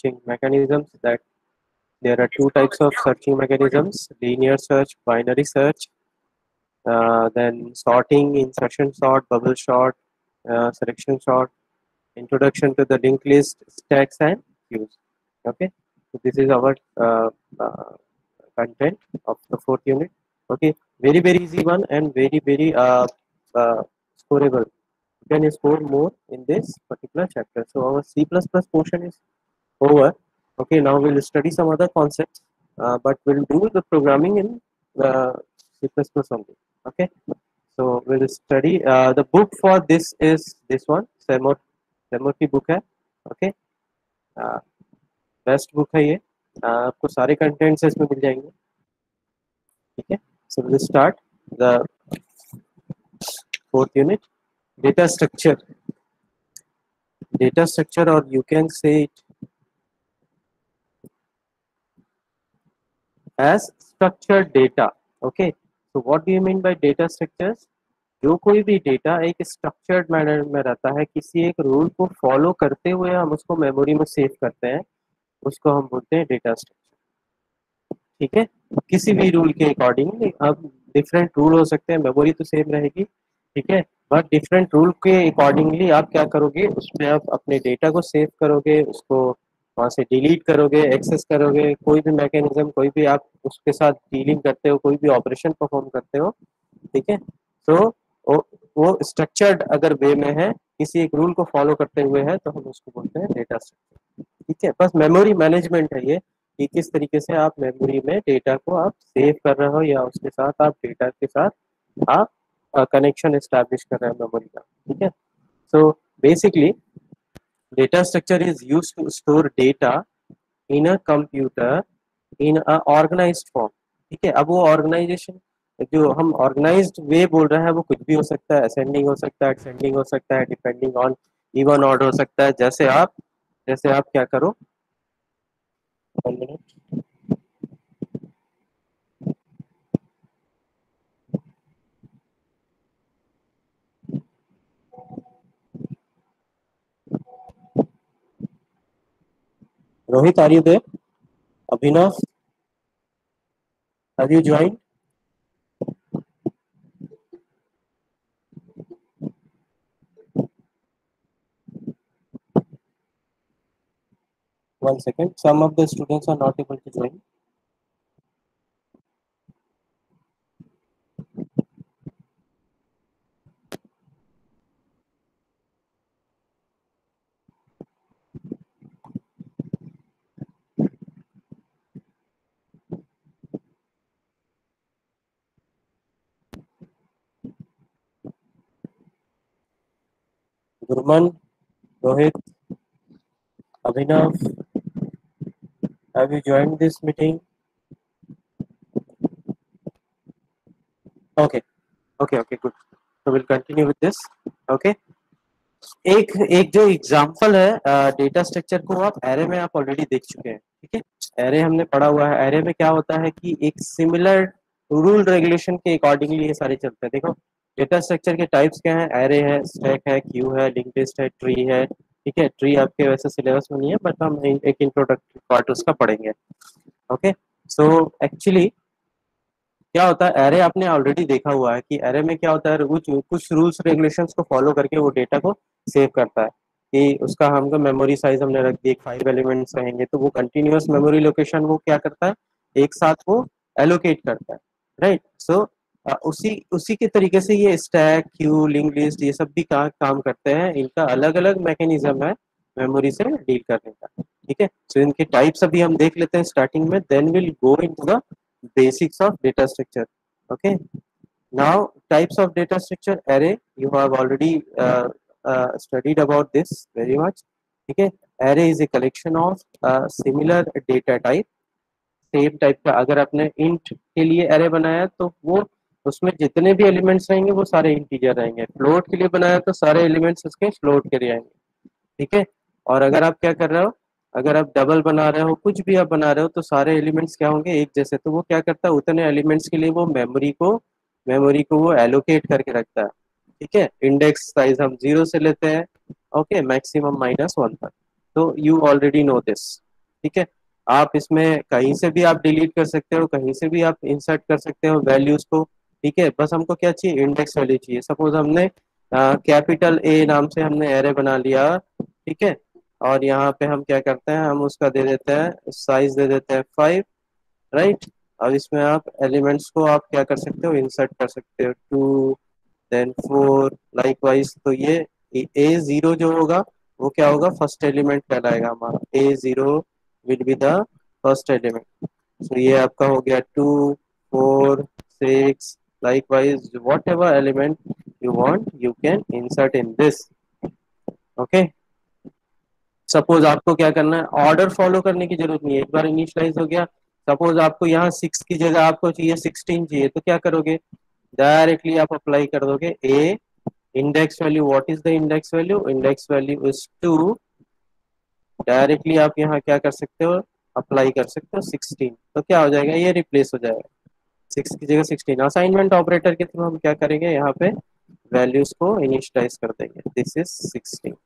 searching mechanisms. That there are two types of searching mechanisms: linear search, binary search. Then sorting, insertion sort, bubble sort, selection sort, introduction to the linked list, stacks and queues. Okay, so this is our content of the fourth unit. Okay, very easy one and very uh, scoreable. You can score more in this particular chapter. So our C++ portion is over. Okay, now we'll study some other concepts, but we'll do the programming in C++ only. Okay, so we'll study. The book for this is this one, Seymour की book है. Okay, best book है ये. आपको सारे contents इसमें मिल जाएंगे. ठीक है, so will start the fourth unit, data structure. Data structure, or you can say it as structured data. Okay, so what do you mean by data structures? जो कोई भी डेटा एक स्ट्रक्चर्ड मैनर में रहता है, किसी एक रूल को फॉलो करते हुए हम उसको मेमोरी में सेव करते हैं, उसको हम बोलते हैं डेटा स्ट्रक्चर. ठीक है, किसी भी रूल के अकॉर्डिंग. अब डिफरेंट रूल हो सकते हैं, मेमोरी तो सेम रहेगी. ठीक है, बट डिफरेंट रूल के अकॉर्डिंगली आप क्या करोगे, उसमें आप अपने डेटा को सेव करोगे, उसको वहाँ से डिलीट करोगे, एक्सेस करोगे. कोई भी मैकेनिज्म, कोई भी आप उसके साथ डीलिंग करते हो, कोई भी ऑपरेशन परफॉर्म करते हो. ठीक है, तो वो स्ट्रक्चर्ड अगर वे में है, किसी एक रूल को फॉलो करते हुए है, तो हम उसको बोलते हैं डेटा स्ट्रक्चर. ठीक है, बस मेमोरी मैनेजमेंट है ये, कि किस तरीके से आप मेमोरी में डेटा को आप सेव कर रहे हो, या उसके साथ आप डेटा के साथ आप कनेक्शन एस्टैब्लिश कर रहे हैं मेमोरी का. ठीक है, so basically data structure is used to store data in a computer in a organized form. ठीक है, अब वो ऑर्गेनाइजेशन जो हम ऑर्गेनाइज्ड वे बोल रहे हैं, वो कुछ भी हो सकता है. असेंडिंग हो सकता है, डिसेंडिंग हो सकता है, डिपेंडिंग ऑन इवन ऑर्डर हो सकता है. जैसे आप क्या करो, 1 minute. Rohit, are you there? Abhinav, have you joined? One second, some of the students are not able to join. Gurman, Rohit, Abhinav, have you joined this meeting? Okay, good. So we'll continue with this. Okay. एक जो example है data structure को, आप array में आप already देख चुके हैं. ठीक है, एरे हमने पढ़ा हुआ है. एरे में क्या होता है कि एक सिमिलर रूल रेगुलेशन के अकॉर्डिंगली ये सारे चलते हैं. देखो, डेटा स्ट्रक्चर के टाइप्स क्या है? एरे है, स्टैक है, क्यू है, लिंक्ड लिस्ट है, ट्री है. ठीक है, ट्री आपके वैसे सिलेबस में नहीं है, बट हम एक इंट्रोडक्टरी पार्ट उसका पढ़ेंगे. ओके, सो एक्चुअली क्या होता है, एरे आपने ऑलरेडी देखा हुआ है कि एरे में क्या होता है, कुछ रूल्स रेगुलेशंस को फॉलो करके वो डेटा को सेव करता है. कि उसका हमको मेमोरी साइज हमने रख दी, 5 एलिमेंट्स रहेंगे, तो वो कंटिन्यूअस मेमोरी लोकेशन वो क्या करता है, एक साथ वो एलोकेट करता है. राइट, सो उसी उसी के तरीके से ये स्टैक, क्यू, लिंक लिस्ट, ये सब भी काम करते हैं. इनका अलग अलग मैकेनिज्म है मेमोरी से डील करने का. ठीक है, सो इनके टाइप्स अभी हम देख लेते हैं स्टार्टिंग में, then will go into the basics of data structure. Okay, now types of data structure. Array, you have already studied about this very much. Okay, array is a collection of similar data type, same type का. अगर आपने int के लिए array बनाया तो वो उसमें जितने भी एलिमेंट्स रहेंगे वो सारे इंटीजर रहेंगे. फ्लोट के लिए बनाया तो सारे एलिमेंट्स उसके फ्लोट के रहेंगे. ठीक है, और अगर आप क्या कर रहे हो, अगर आप डबल बना रहे हो, कुछ भी आप बना रहे हो, तो सारे एलिमेंट्स क्या होंगे, एक जैसे. तो वो क्या करता है, उतने एलिमेंट्स के लिए वो मेमोरी को वो एलोकेट करके रखता है. ठीक है, इंडेक्स साइज हम 0 से लेते हैं. ओके, मैक्सिमम -1 तक. तो यू ऑलरेडी नो दिस. ठीक है। आप इसमें कहीं से भी आप डिलीट कर सकते हो, कहीं से भी आप इंसर्ट कर सकते हो वैल्यूज को, ठीक है। बस हमको क्या चाहिए, इंडेक्स वैल्यू चाहिए। सपोज हमने कैपिटल ए नाम से हमने एरे बना लिया, ठीक है। और यहाँ पे हम क्या करते हैं, हम उसका दे देते हैं साइज दे देते हैं 5, राइट। अब इसमें आप एलिमेंट्स को आप क्या कर सकते हो, इंसर्ट कर सकते हो 2 देन 4 लाइकवाइज। तो ये A0 जो होगा वो क्या होगा, फर्स्ट एलिमेंट कहलाएगा हमारा। A0 will be the first element. तो ये आपका हो गया 2 4 6 likewise, what ever element you want you can insert in this, okay. Suppose आपको क्या करना है, ऑर्डर फॉलो करने की जरूरत नहीं है, एक बार इनिशियलाइज हो गया। सपोज आपको यहाँ 6 की जगह आपको चाहिए 16 चाहिए, तो क्या करोगे, डायरेक्टली आप अप्लाई कर दोगे a index value. What is the index value, index value is 2। Directly आप यहाँ क्या कर सकते हो, अप्लाई कर सकते हो 16। तो क्या हो जाएगा, ये रिप्लेस हो जाएगा 6 की जगह 16। असाइनमेंट ऑपरेटर के थ्रू हम क्या करेंगे, यहाँ पे वैल्यूज को इनिशियलाइज कर देंगे, this is 16,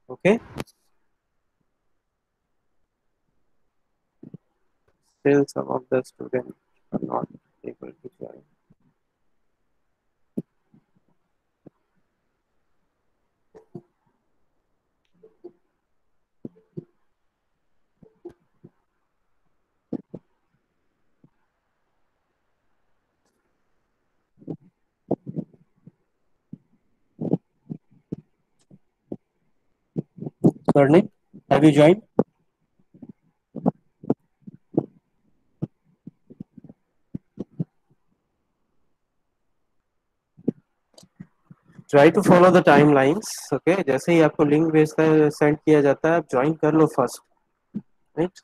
okay. Still some of the students are not able to join. Swarnik, have you joined? Try to follow the timelines, okay? जैसे ही आपको लिंक भेजता है, सेंड किया जाता है, आप ज्वाइन कर लो first, right?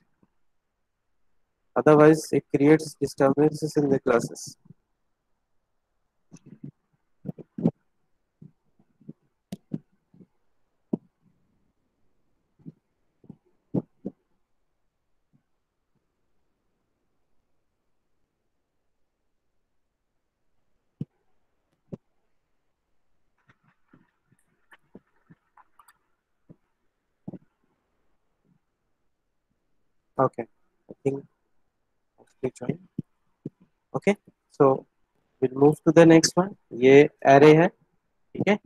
Otherwise, it creates disturbances in the classes. Okay, I think mostly join. Okay, so we'll move to the next one. ये array है, ठीक है।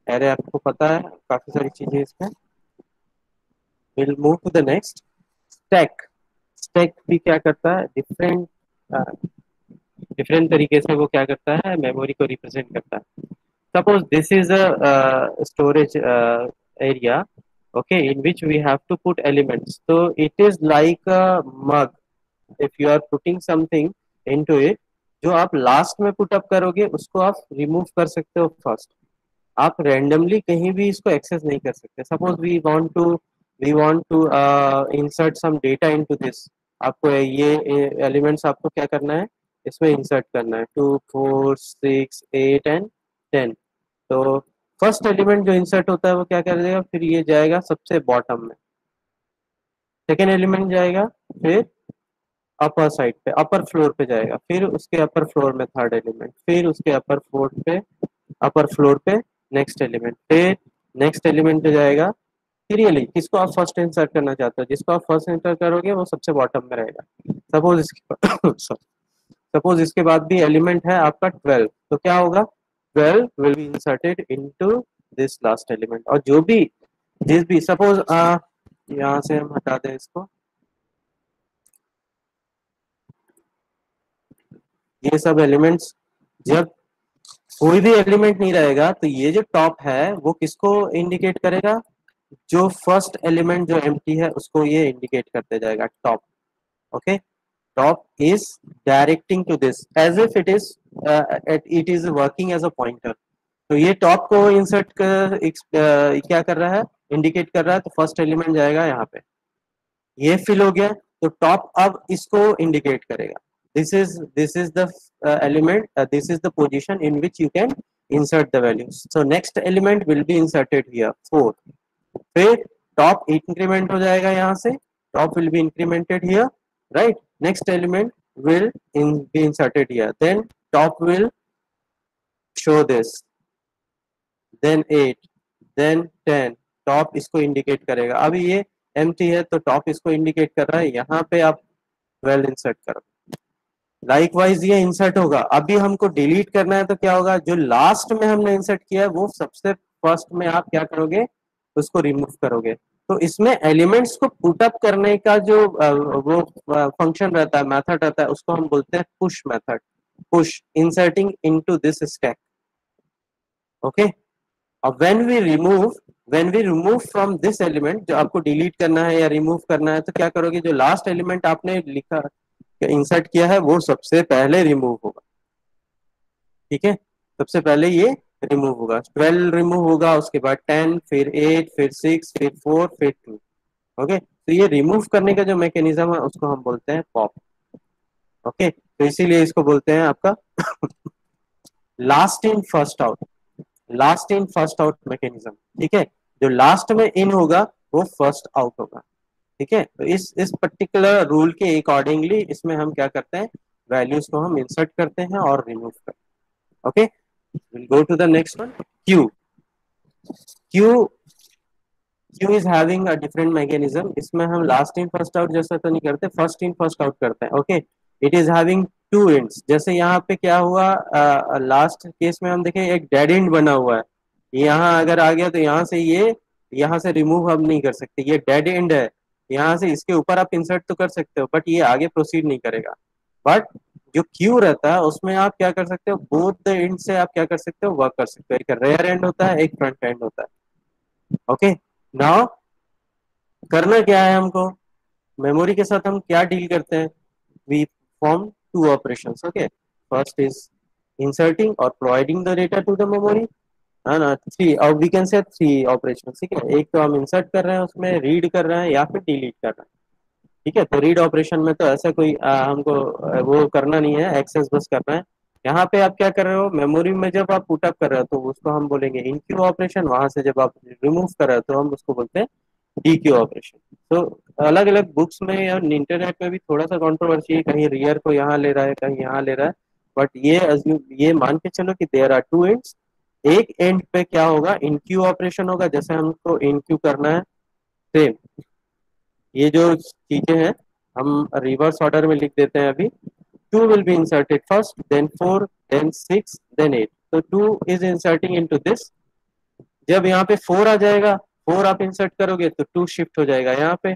array आपको पता है, काफी सारी चीजें इसमें। We'll move to the next. Stack. Stack भी क्या करता है, डिफरेंट डिफरेंट तरीके से वो क्या करता है, मेमोरी को रिप्रेजेंट करता है। Suppose this is a storage area, okay, in which we have to put elements. So it is like a mug. If you are putting something into it, जो आप लास्ट में पुट अप करोगे उसको आप remove कर सकते हो first. आप रैंडमली कहीं भी इसको एक्सेस नहीं कर सकते। Suppose we want to insert some data into this. आपको ये एलिमेंट्स आपको क्या करना है, इसमें इंसर्ट करना है 2 4 6 8 एंड 10। तो फर्स्ट एलिमेंट जो इंसर्ट होता है वो क्या कर देगा, फिर ये जाएगा सबसे बॉटम में, सेकेंड एलिमेंट जाएगा फिर अपर साइड पे, अपर फ्लोर पे जाएगा, फिर उसके अपर फ्लोर में थर्ड एलिमेंट, फिर उसके अपर फ्लोर पे नेक्स्ट एलिमेंट, फिर नेक्स्ट एलिमेंट पे जाएगा। सीरियली किसको आप फर्स्ट इंसर्ट करना चाहते हो, जिसको आप फर्स्ट इंसर्ट करोगे वो सबसे बॉटम में रहेगा। सपोज इसके सपोज इसके बाद भी एलिमेंट है आपका 12, तो क्या होगा, 12 will be inserted into this last element. और जो भी जिस भी सपोज यहाँ से हम हटा दें इसको, ये सब एलिमेंट्स, जब कोई भी एलिमेंट नहीं रहेगा तो ये जो टॉप है वो किसको इंडिकेट करेगा, जो फर्स्ट एलिमेंट जो एम्प्टी है उसको ये इंडिकेट करते जाएगा top, okay. Top is directing to this as if it is working as a pointer. तो ये टॉप को इंसर्ट कर क्या कर रहा है, इंडिकेट कर रहा है। तो फर्स्ट एलिमेंट जाएगा यहाँ पे, ये फिल हो गया, तो टॉप अब इसको इंडिकेट करेगा, this is the element, this is the position in which you can insert the values. So next element will be inserted here 4। फिर टॉप इंक्रीमेंट हो जाएगा, यहाँ से top will be incremented here, right. Next element will be inserted here, then top will show this, then 8 then 10। Top इसको indicate करेगा। अभी ये empty है तो टॉप इसको इंडिकेट कर रहा है, यहाँ पे आप 12 इंसर्ट करो। लाइकवाइज ये इंसर्ट होगा। अभी हमको डिलीट करना है तो क्या होगा, जो लास्ट में हमने इंसर्ट किया है वो सबसे फर्स्ट में आप क्या करोगे, उसको रिमूव करोगे। तो इसमें एलिमेंट्स को पुट अप करने का जो वो फंक्शन रहता है, मेथड रहता है, उसको हम बोलते हैं push method. Push inserting into this stack. Okay. अब when we remove from this element, जो आपको डिलीट करना है या रिमूव करना है, तो क्या करोगे, जो लास्ट एलिमेंट आपने लिखा इंसर्ट किया है वो सबसे पहले रिमूव होगा। ठीक है, सबसे पहले ये रिमूव होगा, 12 रिमूव होगा, उसके बाद 10, फिर 8, फिर 6, फिर 4, फिर 2। ओके, तो ये रिमूव करने का जो मैकेनिज्म है उसको हम बोलते हैं पॉप। ओके, तो इसीलिए इसको बोलते हैं आपका last in first out, last in first out mechanism. ठीक है, जो लास्ट में इन होगा वो फर्स्ट आउट होगा। ठीक है, तो इस पर्टिकुलर रूल के अकॉर्डिंगली इसमें हम क्या करते हैं, वैल्यूज को हम इंसर्ट करते हैं और रिमूव करते हैं। Okay, we'll go to the next one, q। q q is having a different mechanism। इसमें हम लास्ट इन फर्स्ट आउट जैसा तो नहीं करते, फर्स्ट इन फर्स्ट आउट करते हैं। Okay, it is having two ends. जैसे यहाँ पे क्या हुआ, लास्ट केस में हम देखें एक डेड एंड बना हुआ है, यहाँ अगर आ गया तो यहाँ से ये, यहाँ से रिमूव हम नहीं कर सकते, ये डेड एंड है। यहाँ से इसके ऊपर आप इंसर्ट तो कर सकते हो बट ये आगे प्रोसीड नहीं करेगा। बट जो क्यू रहता है उसमें आप क्या कर सकते हो, बोथ द एंड से आप क्या कर सकते हो, वर्क कर सकते हो। एक रेयर एंड होता है, एक फ्रंट एंड होता है। ओके, नाउ करना क्या है हमको, मेमोरी के साथ हम क्या डील करते हैं, we form two operations. Okay, first is inserting और providing the data to the memory, है ना, थ्री, और we can say three operation. ठीक है, एक तो हम इंसर्ट कर रहे हैं, उसमें रीड कर रहे हैं या फिर डिलीट कर रहे हैं। ठीक है, तो रीड ऑपरेशन में तो ऐसा कोई हमको वो करना नहीं है, एक्सेस बस करना है। यहाँ पे आप क्या कर रहे हो, मेमोरी में जब आप पुटअप कर रहे हो तो उसको हम बोलेंगे इनक्यू ऑपरेशन, वहां से जब आप रिमूव कर रहे हो तो हम उसको बोलते हैं डीक्यू ऑपरेशन। तो अलग अलग बुक्स में या इंटरनेट में भी थोड़ा सा कंट्रोवर्सी है, कहीं रियर को यहाँ ले रहा है, कहीं यहाँ ले रहा है। बट ये मान के चलो कि देयर आर टू एंड्स। एक एंड पे क्या होगा, इनक्यू ऑपरेशन होगा, जैसे हमको इनक्यू करना है, सेम ये जो चीजें हैं हम रिवर्स ऑर्डर में लिख देते हैं अभी। 2 will be inserted first, then 4, then 6, then 8। तो 2 is inserting into this। जब यहाँ पे 4 आ जाएगा, 4 आप इंसर्ट करोगे तो 2 शिफ्ट हो जाएगा यहाँ पे।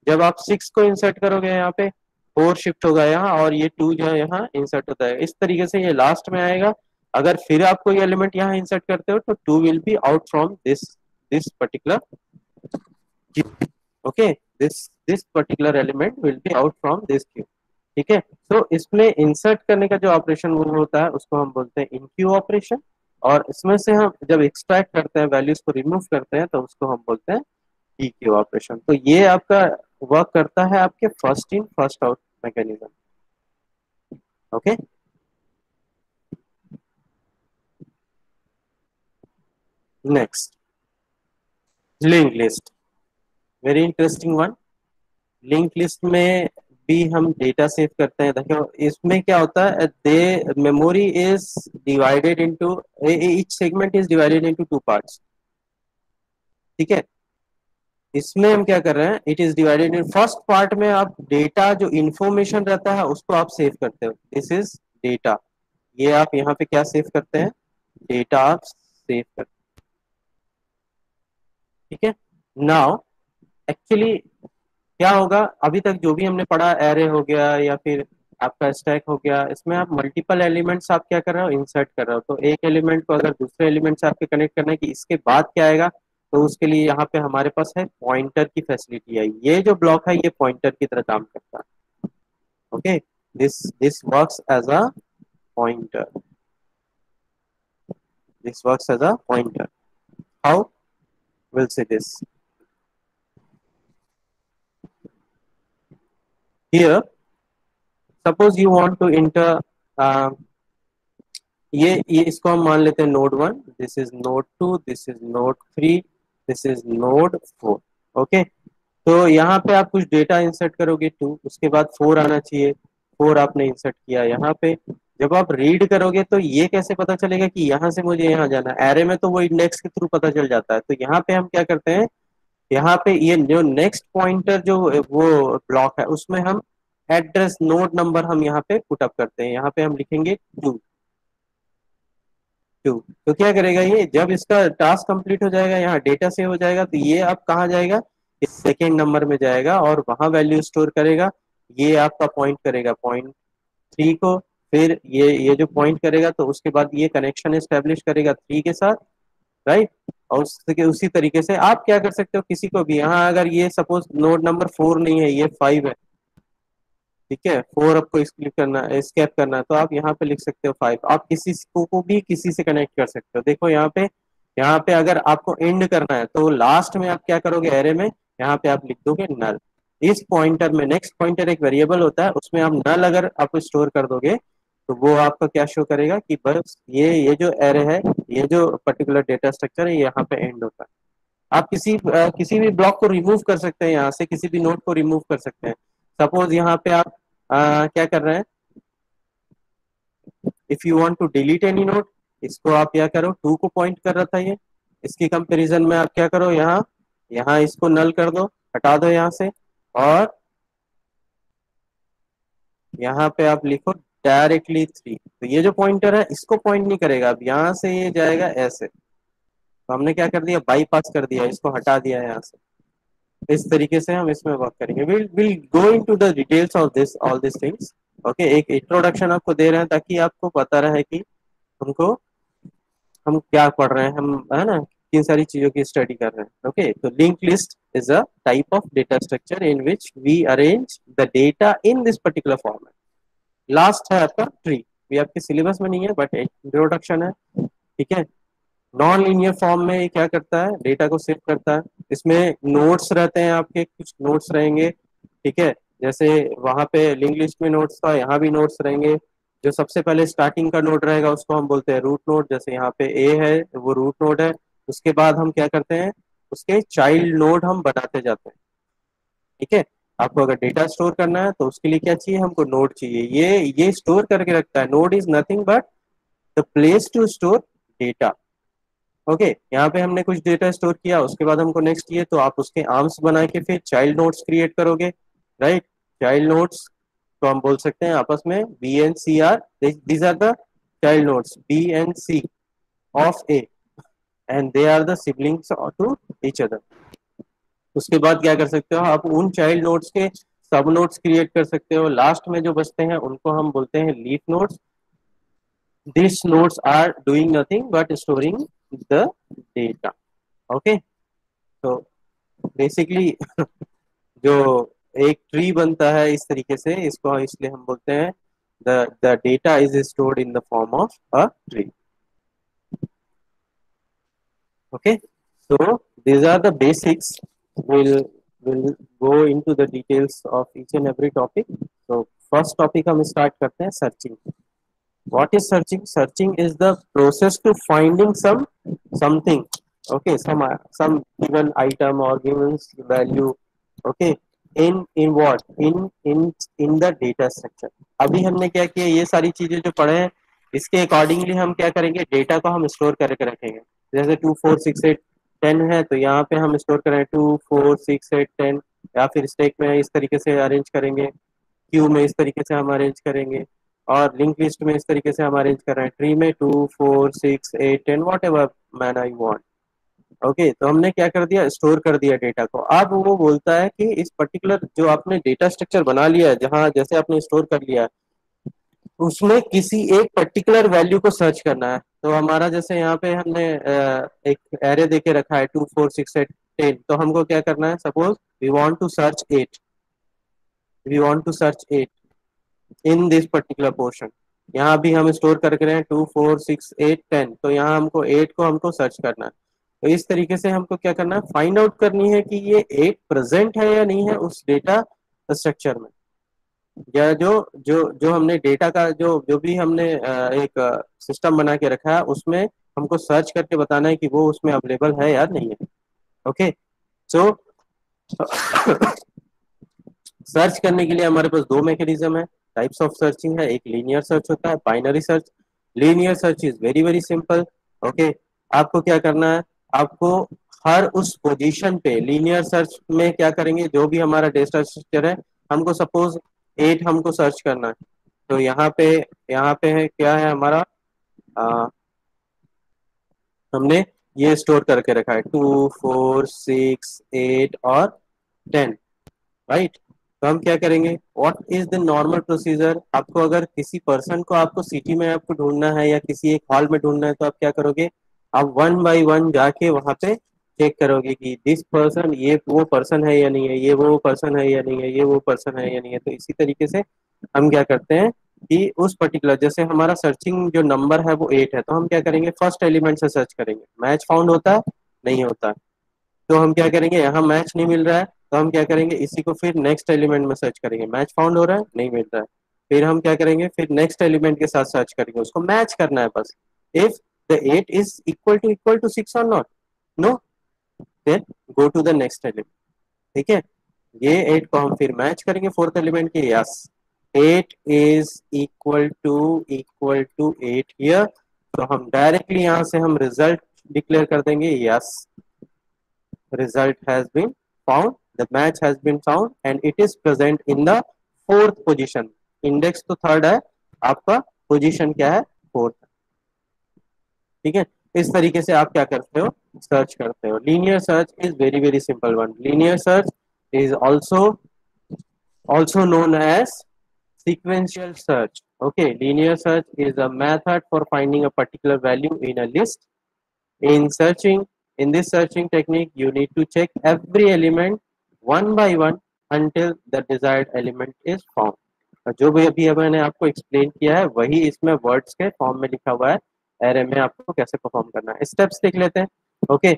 जब आप 6 को इंसर्ट करोगे यहाँ पे 4 शिफ्ट होगा यहाँ, और ये 2 जो है यहाँ इंसर्ट होता है। इस तरीके से ये लास्ट में आएगा। अगर फिर आप कोई एलिमेंट यहाँ इंसर्ट करते हो तो 2 will be out from this this particular. Okay, this particular element will be out from this Q. ठीक है, तो इसमें इंसर्ट करने का जो ऑपरेशन वो होता है उसको हम बोलते हैं इनक्यू ऑपरेशन। और इसमें से हम जब एक्सट्रैक्ट करते हैं, वैल्यूज को रिमूव करते हैं, तो उसको हम बोलते हैं डीक्यू ऑपरेशन। तो ये आपका वर्क करता है आपके first in first out mechanism. Okay, next link list, very interesting one. Link list में भी हम डेटा सेव करते हैं। देखो इसमें क्या होता है, the memory is divided into, each segment is divided into two parts. ठीक है, इसमें हम क्या कर रहे हैं, it is divided in first part में आप डेटा जो इंफॉर्मेशन रहता है उसको आप सेव करते हो, दिस इज डेटा। ये आप यहाँ पे क्या सेव करते हैं, डेटा आप सेव करते हैं। ठीक है, नाउ एक्चुअली क्या होगा, अभी तक जो भी हमने पढ़ा, एरे हो गया या फिर आपका स्टैक हो गया, इसमें आप मल्टीपल एलिमेंट्स आप क्या कर रहे हो, इंसर्ट कर रहे हो। तो एक एलिमेंट को अगर दूसरे एलिमेंट से आपके कनेक्ट करना है कि इसके बाद क्या आएगा, तो उसके लिए यहाँ पे हमारे पास है पॉइंटर की फैसिलिटी है। ये जो ब्लॉक है ये पॉइंटर की तरह काम करता है। Okay, this works as a pointer, this works as a pointer. How will say this here, suppose you want to enter, ये इसको हम मान लेते हैं node 1, this is node 2, this is node 3, this is node 4। Okay, तो यहाँ पे आप कुछ डेटा इंसर्ट करोगे 2, उसके बाद 4 आना चाहिए, 4 आपने इंसर्ट किया यहाँ पे। जब आप रीड करोगे तो ये कैसे पता चलेगा कि यहाँ से मुझे यहाँ जाना है, एरे में तो वो इंडेक्स के थ्रू पता चल जाता है। तो यहाँ पे हम क्या करते हैं, यहाँ पे ये जो नेक्स्ट पॉइंटर जो वो ब्लॉक है उसमें हम एड्रेस नोड नंबर हम यहाँ पे पुट अप करते हैं। यहाँ पे हम लिखेंगे 2 2। तो क्या करेगा ये, जब इसका टास्क कंप्लीट हो जाएगा, यहाँ डेटा सेव हो जाएगा, तो ये अब कहाँ जाएगा, इस सेकेंड नंबर में जाएगा और वहां वैल्यू स्टोर करेगा। ये आपका पॉइंट करेगा पॉइंट 3 को, फिर ये जो पॉइंट करेगा तो उसके बाद ये कनेक्शन एस्टेब्लिश करेगा 3 के साथ, राइट। और उसी तरीके से आप क्या कर सकते हो, किसी को भी यहाँ अगर ये सपोज नोड नंबर 4 नहीं है, ये 5 है, ठीक है, 4 आपको स्किप करना स्केप करना है, तो आप यहाँ पे लिख सकते हो 5। आप किसी को भी किसी से कनेक्ट कर सकते हो। देखो यहाँ पे अगर आपको एंड करना है तो लास्ट में आप क्या करोगे, एरे में यहाँ पे आप लिख दोगे नल। इस पॉइंटर में नेक्स्ट पॉइंटर एक वेरिएबल होता है, उसमें आप नल अगर आप स्टोर कर दोगे तो वो आपका क्या शो करेगा कि बस ये जो एरे है, ये जो पर्टिकुलर डेटा स्ट्रक्चर है, ये यहाँ पे एंड होता है। आप किसी भी ब्लॉक को रिमूव कर सकते हैं, यहाँ से किसी भी नोड को रिमूव कर सकते हैं। सपोज यहाँ पे आप क्या कर रहे हैं, if you want to delete any node, इसको आप क्या करो, 2 को पॉइंट कर रहा था ये, इसकी कंपैरिजन में आप क्या करो, यहाँ यहाँ इसको नल कर दो, हटा दो यहाँ से, और यहाँ पे आप लिखो डायरेक्टली 3। तो ये जो पॉइंटर है इसको पॉइंट नहीं करेगा, अब यहाँ से ये जाएगा ऐसे। तो हमने क्या कर दिया, बाईपास कर दिया, इसको हटा दिया यहाँ से। इस तरीके से हम इसमें वर्क करेंगे। Will go into the details of this all this things. Okay, एक इंट्रोडक्शन आपको दे रहे हैं ताकि आपको पता रहे कि हमको हम क्या पढ़ रहे हैं, हम है ना किन सारी चीजों की स्टडी कर रहे हैं। ओके, तो link list is a type of data structure in which we arrange the data in this particular format. Last है आपका ट्री, ये आपके सिलेबस में नहीं है बट इंट्रोडक्शन है, ठीक है। नॉन लीनियर फॉर्म में ये क्या करता है, डेटा को सेव करता है। इसमें नोट्स रहते हैं, आपके कुछ नोट्स रहेंगे, ठीक है। जैसे वहां पे लिंक लिस्ट में नोट्स था, यहाँ भी नोट्स रहेंगे। जो सबसे पहले स्टार्टिंग का नोड रहेगा उसको हम बोलते हैं रूट नोड, जैसे यहाँ पे ए है वो रूट नोड है। उसके बाद हम क्या करते हैं, उसके चाइल्ड नोड हम बनाते जाते हैं, ठीक है। आपको अगर डेटा स्टोर करना है तो उसके लिए क्या चाहिए, हमको नोड चाहिए। ये स्टोर करके रखता है। Node is nothing but the place to store data. Okay, यहाँ पे हमने कुछ डेटा स्टोर किया, उसके बाद हमको नेक्स्ट चाहिए, तो आप उसके आर्म्स बना के फिर चाइल्ड नोड्स क्रिएट करोगे, राइट। चाइल्ड नोड्स तो हम बोल सकते हैं आपस में B and C are, these are the child nodes B and C of A, and they are the siblings to each other. उसके बाद क्या कर सकते हो, आप उन चाइल्ड नोड्स के सब नोड्स क्रिएट कर सकते हो। लास्ट में जो बचते हैं उनको हम बोलते हैं leaf nodes. These nodes are doing nothing but storing the data. Okay, तो बेसिकली जो एक ट्री बनता है इस तरीके से, इसको इसलिए हम बोलते हैं the data is stored in the form of a tree. Okay, so these are the basics. We'll go into the details of each and every topic. So first topic हम start करते हैं searching. What is searching? Searching is the process to finding something. Okay, some given item or given value. Okay, in what? In the data structure. अभी हमने क्या किया, ये सारी चीजें जो पढ़े हैं इसके अकॉर्डिंगली हम क्या करेंगे, डेटा को हम स्टोर करके रखेंगे। जैसे 2 4 6 8 10 है तो यहाँ पे हम स्टोर करें 2 4 6 8 10, या फिर स्टैक में इस तरीके से अरेंज करेंगे, क्यू में इस तरीके से हम अरेंज करेंगे, और लिंक लिस्ट में इस तरीके से हम अरेंज कर रहे हैं, ट्री में 2 4 6 8 10 what ever man I want. Okay, तो हमने क्या कर दिया, स्टोर कर दिया डेटा को। अब वो बोलता है कि इस पर्टिकुलर जो आपने डेटा स्ट्रक्चर बना लिया है, जहां जैसे आपने स्टोर कर लिया है, उसमें किसी एक पर्टिकुलर वैल्यू को सर्च करना है। तो हमारा जैसे यहाँ पे हमने एक एरे देके रखा है 2 4 6 8 10, तो हमको क्या करना है, suppose we want to search 8, we want to search 8 in this particular portion. यहाँ भी हम स्टोर करके रहे हैं 2 4 6 8 10, तो यहाँ हमको 8 को हमको सर्च करना है। तो इस तरीके से हमको क्या करना है, फाइंड आउट करनी है कि ये 8 प्रेजेंट है या नहीं है उस डेटा स्ट्रक्चर में, या जो जो जो हमने डेटा का जो जो भी हमने एक सिस्टम बना के रखा है उसमें हमको सर्च करके बताना है कि वो उसमें अवेलेबल है या नहीं है। ओके, सो सर्च करने के लिए हमारे पास दो मैकेनिज्म है, टाइप्स ऑफ सर्चिंग है। एक लीनियर सर्च होता है, binary search. Linear search is very very simple. Okay, आपको क्या करना है, आपको हर उस पोजीशन पे लीनियर सर्च में क्या करेंगे, जो भी हमारा डेटा स्ट्रक्चर है, हमको सपोज 8 हमको सर्च करना है, तो यहाँ पे है क्या है हमारा, आ, हमने ये स्टोर करके रखा है 2 4 6 8 और 10, राइट। तो हम क्या करेंगे, what is the normal procedure, आपको अगर किसी पर्सन को आपको सिटी में आपको ढूंढना है या किसी एक हॉल में ढूंढना है, तो आप क्या करोगे, आप वन बाय वन जाके वहां पे चेक करोगे कि दिस पर्सन, ये वो पर्सन है या नहीं है, ये वो पर्सन है या नहीं है, ये वो पर्सन है या नहीं है। तो इसी तरीके से हम क्या करते हैं कि उस पर्टिकुलर, जैसे हमारा सर्चिंग जो नंबर है वो 8 है, तो हम क्या करेंगे, फर्स्ट एलिमेंट से सर्च करेंगे, मैच फाउंड होता है, नहीं होता है, तो हम क्या करेंगे, यहाँ मैच नहीं मिल रहा है, तो हम क्या करेंगे, इसी को फिर नेक्स्ट एलिमेंट में सर्च करेंगे, मैच फाउंड हो रहा है, नहीं मिल रहा है, फिर हम क्या करेंगे, फिर नेक्स्ट एलिमेंट के साथ सर्च करेंगे, उसको मैच करना है बस। If the 8 is equal to 6 और not, no, then go to the next element. ठीक है, ये 8 को हम फिर मैच करेंगे फोर्थ एलिमेंट के, yes 8 is equal to 8 here, तो हम डायरेक्टली यहाँ से हम रिजल्ट डिक्लेयर कर देंगे, yes result has been found, the match has been found and it is present in the fourth position। Index तो थर्ड है, आपका पोजीशन क्या है, फोर्थ। ठीक है, इस तरीके से आप क्या करते हो, सर्च करते हो। Linear search is very very simple one. Linear search is also known as sequential search। Okay, linear search is a method for finding a particular value in a list। In this searching technique, you need to check every element one by one until the desired element is found। जो भी अभी मैंने आपको explain किया है वही इसमें words के फॉर्म में लिखा हुआ है, एरे में आपको कैसे परफॉर्म करना है। स्टेप्स देख लेते हैं। ओके,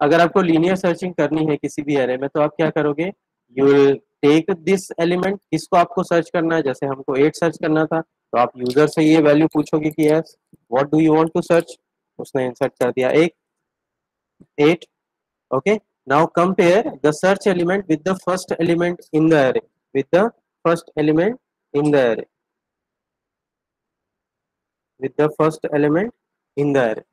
अगर आपको लीनियर सर्चिंग करनी है किसी भी एरे में, तो आप क्या करोगे, you will take this element, किसको आपको सर्च करना है, जैसे हमको 8 सर्च करना था, तो आप यूजर से ये वैल्यू पूछोगे कि yes what do you want to search, उसने इंसर्ट कर दिया 8। Okay, now compare the search element with the first element in the array, with the first element in the array, with the first element in the array.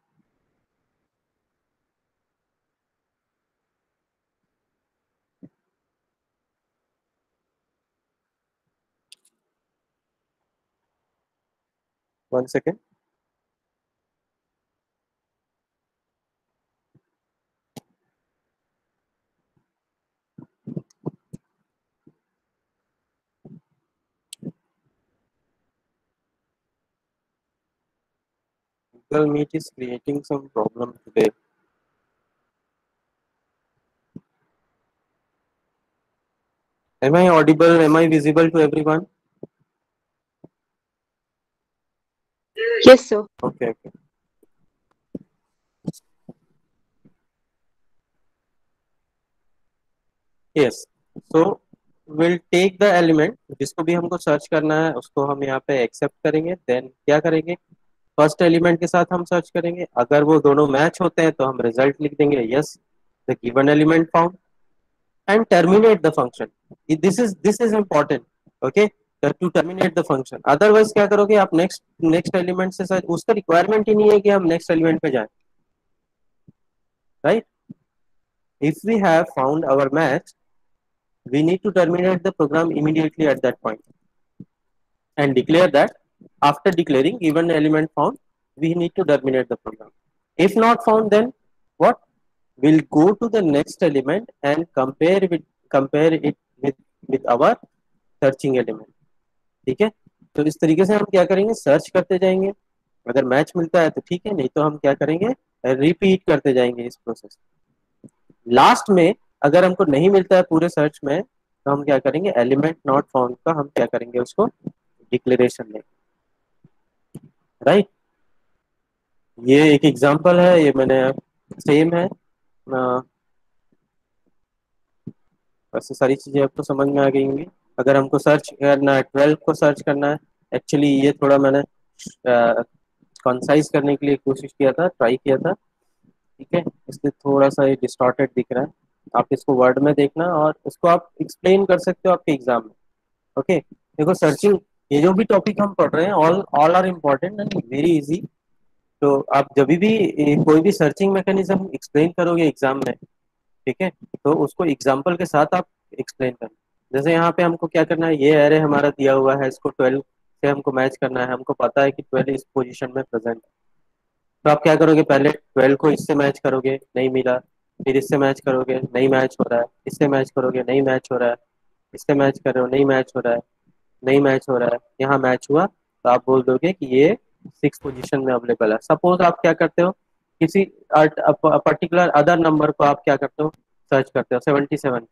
One second, Google Meet is creating some problem today। Am I audible? Am I visible to everyone? Yes, sir. Okay, okay. Yes. So we'll take the element, जिसको भी हमको search करना है उसको हम यहाँ पे accept करेंगे, देन क्या करेंगे, फर्स्ट एलिमेंट के साथ हम सर्च करेंगे, अगर वो दोनों मैच होते हैं तो हम रिजल्ट लिख देंगे, yes the given element found, and terminate the function. This is important. Okay, to terminate the function, otherwise क्या करोगे आप, नेक्स्ट नेक्स्ट एलिमेंट से सर्च, उसका रिक्वायरमेंट ही नहीं है कि हम नेक्स्ट एलिमेंट पे जाएं, right. If we have found our match, we need to terminate the program immediately at that point and declare that after declaring given element found, we need to terminate the program। If not found, then what, we'll go to the next element and compare it with our searching element। ठीक है, तो इस तरीके से हम क्या करेंगे, search करते जाएंगे, अगर मैच मिलता है तो ठीक है, नहीं तो हम क्या करेंगे, रिपीट करते जाएंगे इस प्रोसेस। लास्ट में अगर हमको नहीं मिलता है पूरे सर्च में, तो हम क्या करेंगे, एलिमेंट नॉट फाउंड का हम क्या करेंगे, उसको डिक्लेरेशन देंगे, राइट। ये एक एग्जांपल है, ये मैंने सेम है, वैसे सारी चीजें आपको समझ में आ गई होंगी। अगर हमको सर्च करना है 12 को सर्च करना है, एक्चुअली ये थोड़ा मैंने कंसाइज करने के लिए कोशिश किया था, ट्राई किया था, ठीक है, इसलिए थोड़ा सा ये डिस्टॉर्टेड दिख रहा है। आप इसको वर्ड में देखना और इसको आप एक्सप्लेन कर सकते हो आपके एग्जाम में। ओके, देखो सर्चिंग, ये जो भी टॉपिक हम पढ़ रहे हैं all all are important and very easy, तो आप जब भी कोई भी सर्चिंग मैकेनिज्म एक्सप्लेन करोगे एग्जाम में, ठीक है, तो उसको एग्जाम्पल के साथ आप एक्सप्लेन करना। जैसे यहाँ पे हमको क्या करना है, ये एरे हमारा दिया हुआ है, इसको 12 से हमको मैच करना है, हमको पता है कि 12 इस पोजीशन में प्रेजेंट है। तो आप क्या करोगे, पहले 12 को इससे मैच करोगे, नहीं मिला, फिर इससे मैच करोगे, नहीं मैच हो रहा है, इससे मैच करोगे, नहीं मैच हो रहा है, इससे मैच कर रहे हो, नहीं मैच हो रहा है, नहीं मैच हो रहा है, यहाँ मैच हुआ, तो आप बोल दोगे कि ये 6 पोजीशन में अवेलेबल है। सपोज आप क्या करते हो, किसी पर्टिकुलर अदर नंबर को आप क्या करते हो, सर्च करते हो 77।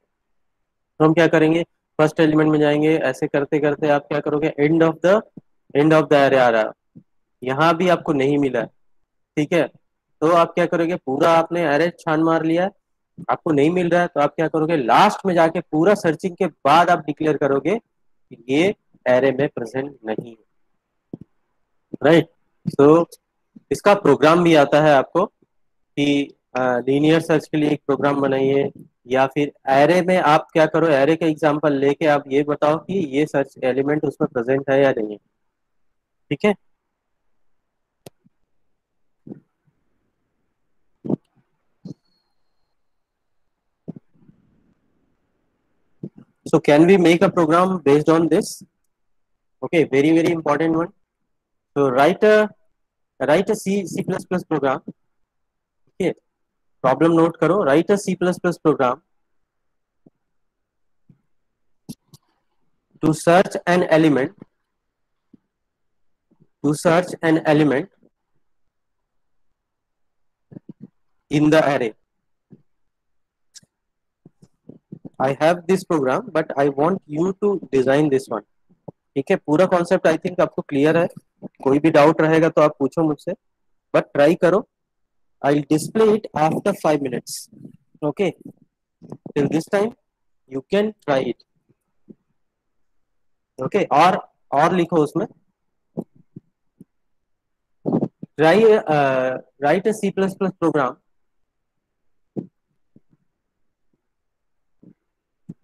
तो हम क्या करेंगे, फर्स्ट एलिमेंट में जाएंगे, ऐसे करते करते आप क्या करोगे, एंड ऑफ द एरे आ रहा है, यहाँ भी आपको नहीं मिला है, ठीक है, तो आप क्या करोगे, पूरा आपने एरे छान मार लिया है, आपको नहीं मिल रहा है, तो आप क्या करोगे, लास्ट में जाके पूरा सर्चिंग के बाद आप डिक्लेयर करोगे कि ये एरे में प्रेजेंट नहीं है, राइट। सो इसका प्रोग्राम भी आता है आपको कि लीनियर सर्च के लिए एक प्रोग्राम बनाइए, या फिर एरे में आप क्या करो, एरे का एग्जांपल लेके आप ये बताओ कि ये सर्च एलिमेंट उसमें प्रेजेंट है या नहीं है, ठीक है। So can we make a program based on this? Okay, very important one. So write a C++ program. Okay, problem note करो, write a C++ program to search an element, to search an element in the array. I have this program, but I want you to design this one. ठीक है, पूरा concept I think आपको clear है, कोई भी doubt रहेगा तो आप पूछो मुझसे, बट ट्राई करो। आई display it after 5 minutes, okay, till this time you can try it, okay. और लिखो उसमें, try right a C++ program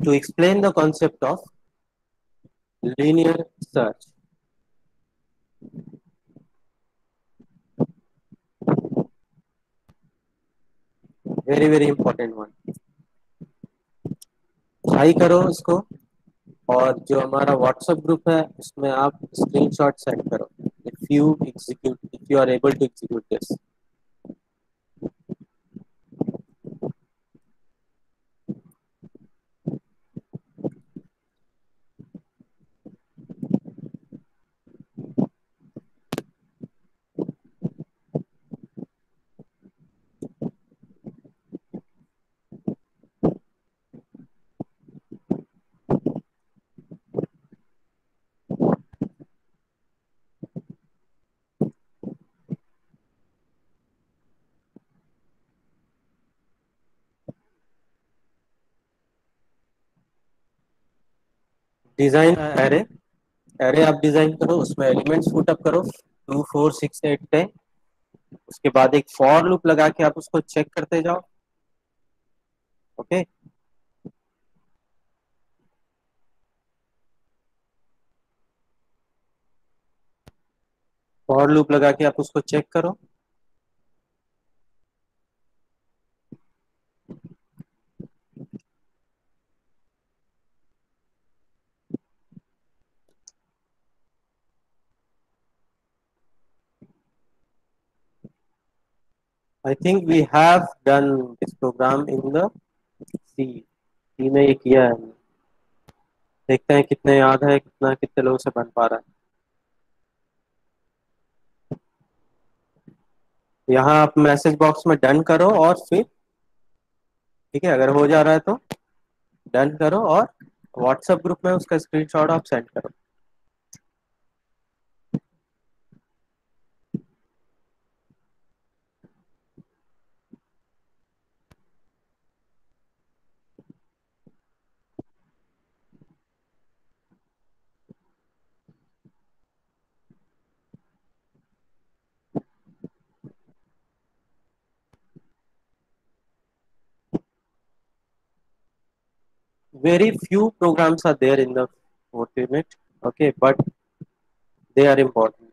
to explain the concept of linear search. Very important one, try करो इसको, और जो हमारा WhatsApp group है उसमें आप स्क्रीनशॉट सेंड करो, if you are able to execute this. Design array, array आप डिजाइन करो, उसमें एलिमेंट्स पुट अप करो 2 4 6 8 10, उसके बाद एक फॉर लूप लगा के आप उसको चेक करते जाओ, ओके। फॉर लूप लगा के आप उसको चेक करो। I think we have done this program in the C में, ये किया है हमने। देखते हैं कितने याद है, कितने लोगों से बन पा रहा है। यहाँ आप मैसेज बॉक्स में डन करो, और फिर ठीक है, अगर हो जा रहा है तो डन करो, और व्हाट्सएप ग्रुप में उसका स्क्रीनशॉट आप सेंड करो। Very few programs are there in the Fortinet, okay, but they are important.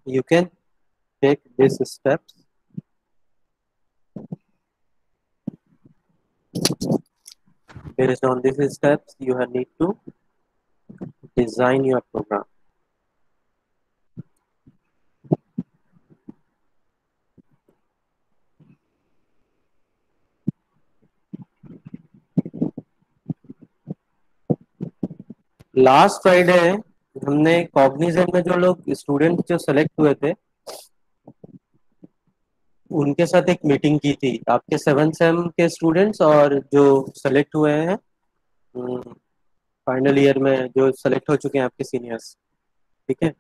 You can take these steps. Based on these steps, you need to design your program. Last Friday हमने Cognizant में जो लोग student जो select हुए थे उनके साथ एक मीटिंग की थी, आपके 7 सेम के स्टूडेंट्स और जो सेलेक्ट हुए हैं फाइनल ईयर में, जो सेलेक्ट हो चुके हैं आपके सीनियर्स, ठीक है,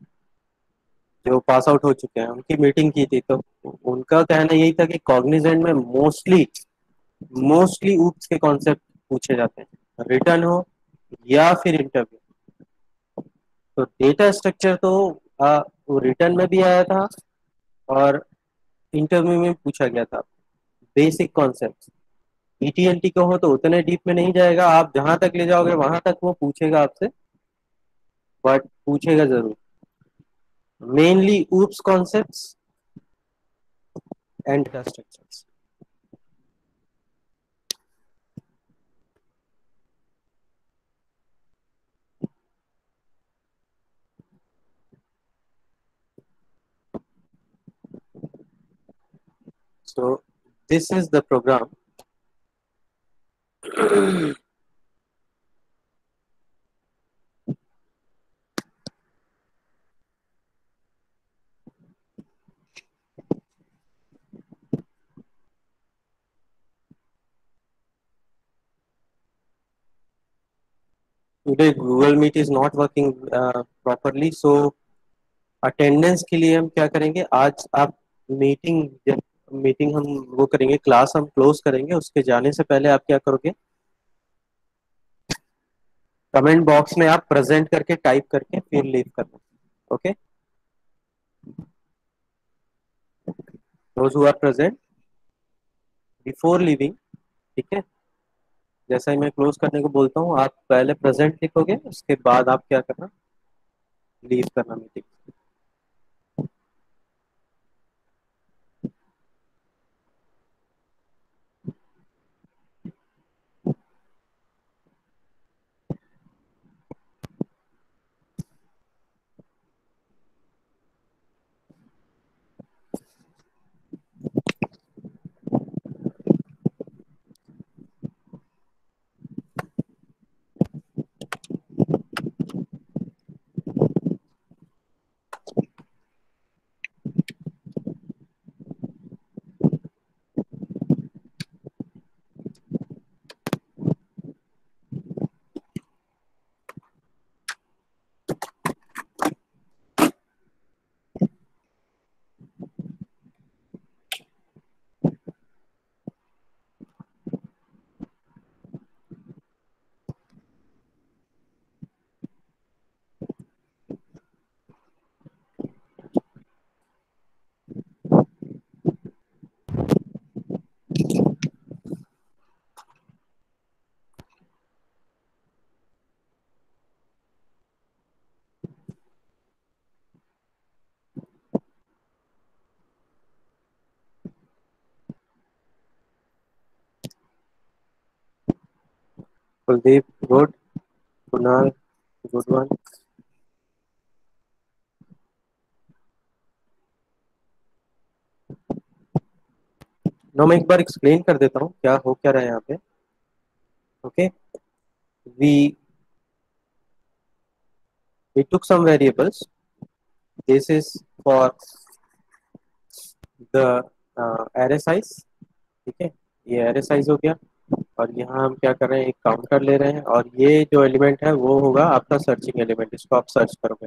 जो पास आउट हो चुके हैं, उनकी मीटिंग की थी। तो उनका कहना यही था कि कॉग्निजेंट में मोस्टली मोस्टली ऊप्स के कॉन्सेप्ट पूछे जाते हैं, रिटर्न हो या फिर इंटरव्यू। तो डेटा स्ट्रक्चर तो वो रिटर्न में भी आया था और इंटरव्यू में पूछा गया था। बेसिक कॉन्सेप्ट ईटीएलटी को हो तो उतने डीप में नहीं जाएगा, आप जहां तक ले जाओगे वहां तक वो पूछेगा आपसे, बट पूछेगा जरूर। Mainly oops concepts and data structures. So this is the program. Today Google Meet is not working properly, so attendance के लिए हम क्या करेंगे, आज आप मीटिंग हम वो करेंगे, क्लास हम क्लोज करेंगे, उसके जाने से पहले आप क्या करोगे, कमेंट बॉक्स में आप प्रेजेंट करके टाइप करके फिर लीव करना। Okay, those who are present before leaving, ठीक है, जैसा ही मैं क्लोज करने को बोलता हूँ आप पहले प्रेजेंट लिखोगे, उसके बाद आप क्या करना, लीव करना meeting. Kuldeep good, Kunal good one. No, मैं एक बार एक्सप्लेन कर देता हूँ क्या हो क्या रहा है यहाँ पे। Okay, we we took some variables. This is for the array size, ठीक है, ये array size हो गया। और यहाँ हम क्या कर रहे हैं, एक काउंटर ले रहे हैं, और ये जो एलिमेंट है वो होगा आपका सर्चिंग एलिमेंट, इसको आप सर्च करोगे,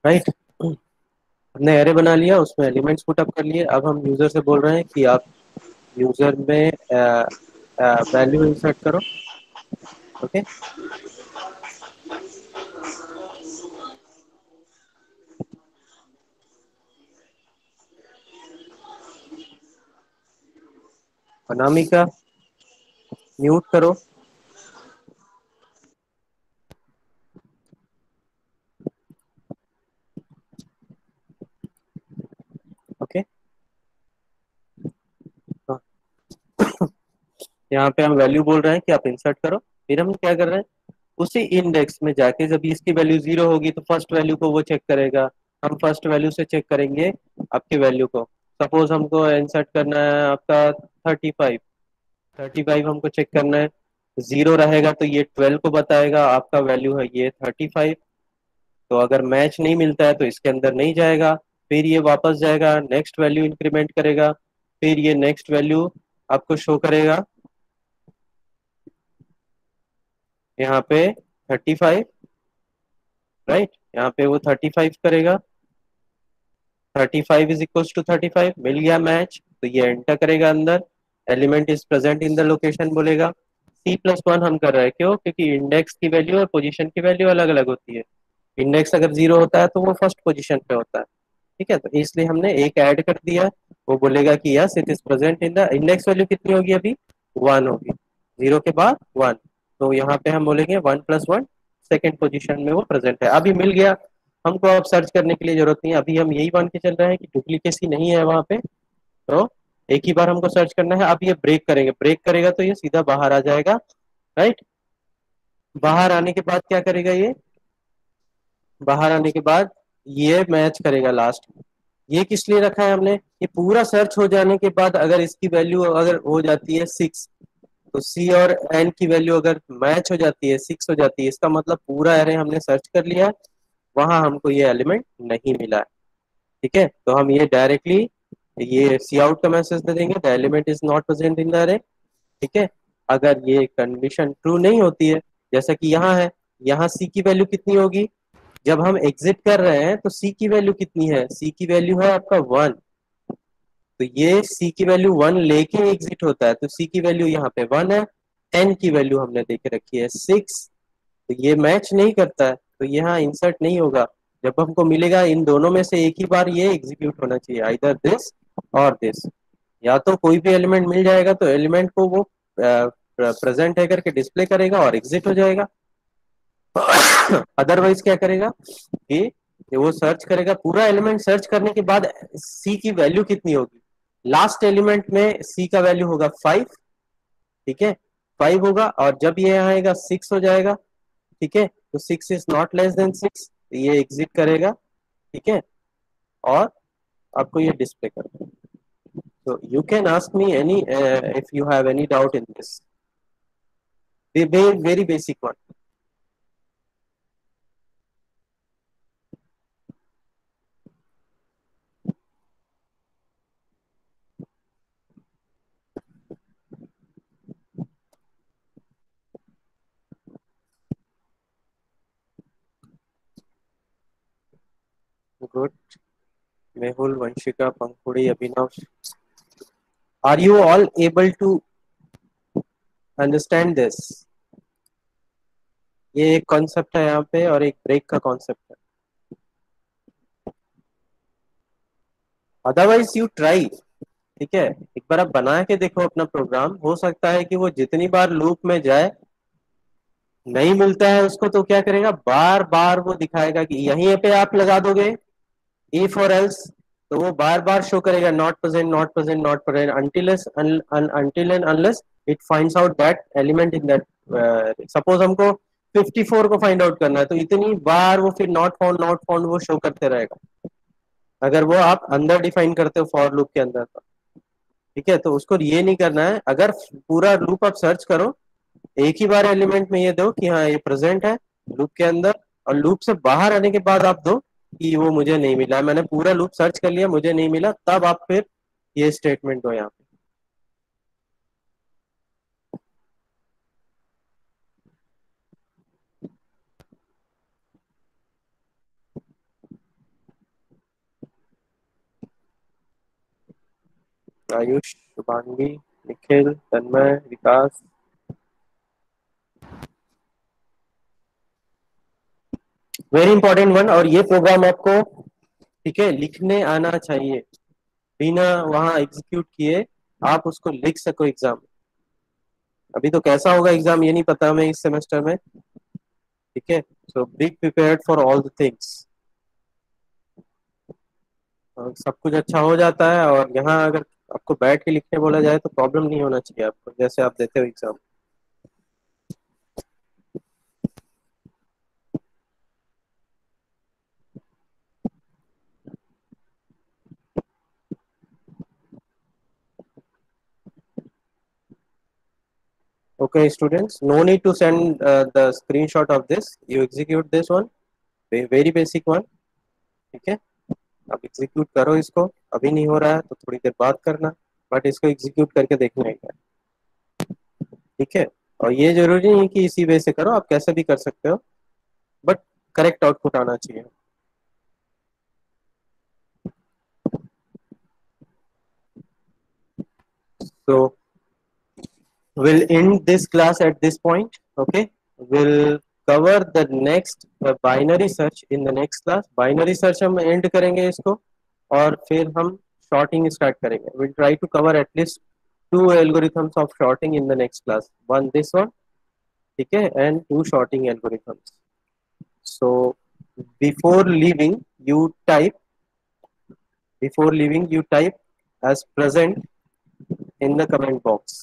राइट। हमने एरे बना लिया, उसमें एलिमेंट्स पुट अप कर लिए। अब हम यूजर से बोल रहे हैं कि आप यूजर में वैल्यू इंसर्ट करो। ओके, अनामिका म्यूट करो। यहाँ पे हम वैल्यू बोल रहे हैं कि आप इंसर्ट करो, फिर हम क्या कर रहे हैं, उसी इंडेक्स में जाके जब इसकी वैल्यू 0 होगी तो फर्स्ट वैल्यू को वो चेक करेगा। हम फर्स्ट वैल्यू से चेक करेंगे आपकी वैल्यू को। सपोज हमको इंसर्ट करना है आपका 35, 35 हमको चेक करना है। 0 रहेगा तो ये 12 को बताएगा, आपका वैल्यू है ये 35। तो अगर मैच नहीं मिलता है तो इसके अंदर नहीं जाएगा, फिर ये वापस जाएगा, नेक्स्ट वैल्यू इंक्रीमेंट करेगा, फिर ये नेक्स्ट वैल्यू आपको शो करेगा यहाँ पे 35, राइट। यहाँ पे वो 35 करेगा, 35 इज इक्वल टू 35, मिल गया मैच, तो ये एंटर करेगा अंदर, element is present in the location बोलेगा। C+1 हम कर रहे हैं क्यों, क्योंकि इंडेक्स की वैल्यू और पोजीशन की वैल्यू अलग अलग होती है। इंडेक्स अगर 0 होता है तो वो फर्स्ट पोजीशन पे होता है, ठीक है। तो इसलिए हमने एक ऐड कर दिया, वो बोलेगा कि yes it is present in the index, value कितनी होगी अभी 1 होगी, 0 के बाद 1। तो यहाँ पे हम बोलेंगे 1+1 सेकेंड पोजीशन में वो प्रेजेंट है, अभी मिल गया। हमको अब सर्च करने के लिए जरूरत नहीं है, अभी हम यही मान के चल रहे हैं कि डुप्लीकेसी नहीं है वहां पे। तो एक ही बार हमको सर्च करना है। अब ये ब्रेक करेंगे, ब्रेक करेगा तो ये सीधा बाहर आ जाएगा, राइट। बाहर आने के बाद क्या करेगा ये, बाहर आने के बाद ये मैच करेगा लास्ट में। ये किस लिए रखा है हमने, ये पूरा सर्च हो जाने के बाद अगर इसकी वैल्यू अगर हो जाती है 6, तो सी और एन की वैल्यू अगर मैच हो जाती है 6 हो जाती है, इसका मतलब पूरा एरे हमने सर्च कर लिया है, वहां हमको ये एलिमेंट नहीं मिला है, ठीक है। तो हम ये डायरेक्टली ये सी आउट का मैसेज दे देंगे, the element is not present in the अरे, ठीक है। अगर ये कंडीशन ट्रू नहीं होती है, जैसा कि यहाँ है, यहाँ सी की वैल्यू कितनी होगी, जब हम एग्जिट कर रहे हैं तो सी की वैल्यू कितनी है, सी की वैल्यू है आपका 1। तो ये सी की वैल्यू 1 लेके एग्जिट होता है, तो सी की वैल्यू यहाँ पे 1 है, एन की वैल्यू हमने देके रखी है 6। तो ये मैच नहीं करता है, तो यहाँ इंसर्ट नहीं होगा। जब हमको मिलेगा इन दोनों में से एक ही बार ये एग्जीक्यूट होना चाहिए, आइदर दिस और दिस। या तो कोई भी एलिमेंट मिल जाएगा तो एलिमेंट को वो प्रेजेंट है करके डिस्प्ले करेगा और एग्जिट हो जाएगा। अदरवाइज क्या करेगा कि वो सर्च करेगा, पूरा एलिमेंट सर्च करने के बाद सी की वैल्यू कितनी होगी, लास्ट एलिमेंट में सी का वैल्यू होगा 5, ठीक है, 5 होगा, और जब ये आएगा 6 हो जाएगा, ठीक है। तो 6 इज नॉट लेस देन 6, ये एग्जिट करेगा, ठीक है, और आपको ये डिस्प्ले करना है। So you can ask me any if you have any doubt in this. The very basic one. Good. Mehul, Vanshika, Pankudi, Abhinav. Are you all able to understand this? ये एक कॉन्सेप्ट है यहाँ पे और एक break का concept है। Otherwise you try, ठीक है, एक बार आप बना के देखो अपना प्रोग्राम, हो सकता है कि वो जितनी बार लूप में जाए नहीं मिलता है उसको, तो क्या करेगा, बार बार वो दिखाएगा कि यहीं पे आप लगा दोगे if और else, तो वो बार बार शो करेगा not present not present not present until and unless it finds out that element in that suppose हमको 54 को फाइंड आउट करना है, तो इतनी बार वो फिर नॉट फाउंड वो शो करते रहेगा, अगर वो आप अंदर डिफाइन करते हो फॉर लूप के अंदर तो, ठीक है। तो उसको ये नहीं करना है, अगर पूरा लूप आप सर्च करो, एक ही बार एलिमेंट में ये दो कि हाँ ये प्रेजेंट है लूप के अंदर, और लूप से बाहर आने के बाद आप दो कि वो मुझे नहीं मिला, मैंने पूरा लूप सर्च कर लिया मुझे नहीं मिला, तब आप फिर ये स्टेटमेंट दो यहाँ पे। आयुष, शुभांगी, निखिल, तन्मय, विकास, वेरी इंपॉर्टेंट वन। और ये प्रोग्राम आपको, ठीक है, लिखने आना चाहिए, बिना वहां एग्जीक्यूट किए आप उसको लिख सको एग्जाम। अभी तो कैसा होगा एग्जाम ये नहीं पता हमें इस सेमेस्टर में, ठीक है। So be prepared for all the things, सब कुछ अच्छा हो जाता है। और यहाँ अगर आपको बैठ के लिखने बोला जाए तो प्रॉब्लम नहीं होना चाहिए आपको, जैसे आप देते हो exam. Okay, students, no need to send the screenshot of this. You execute this one, very basic one. ठीक है, अब एग्जीक्यूट करो इसको। अभी नहीं हो रहा है तो थोड़ी देर बाद करना, बट इसको एग्जीक्यूट करके देखना है क्या। ठीक है, और ये जरूरी नहीं कि इसी वे से करो, आप कैसे भी कर सकते हो, बट करेक्ट आउटपुट आना चाहिए। So we'll end this class at this point. Okay, we'll cover the next binary search in the next class. Binary search हम end करेंगे इसको, और फिर हम sorting start करेंगे. We'll try to cover at least 2 algorithms of sorting in the next class. One this one, ठीक है, and 2 sorting algorithms. So before leaving, you type before leaving you type as present in the comment box.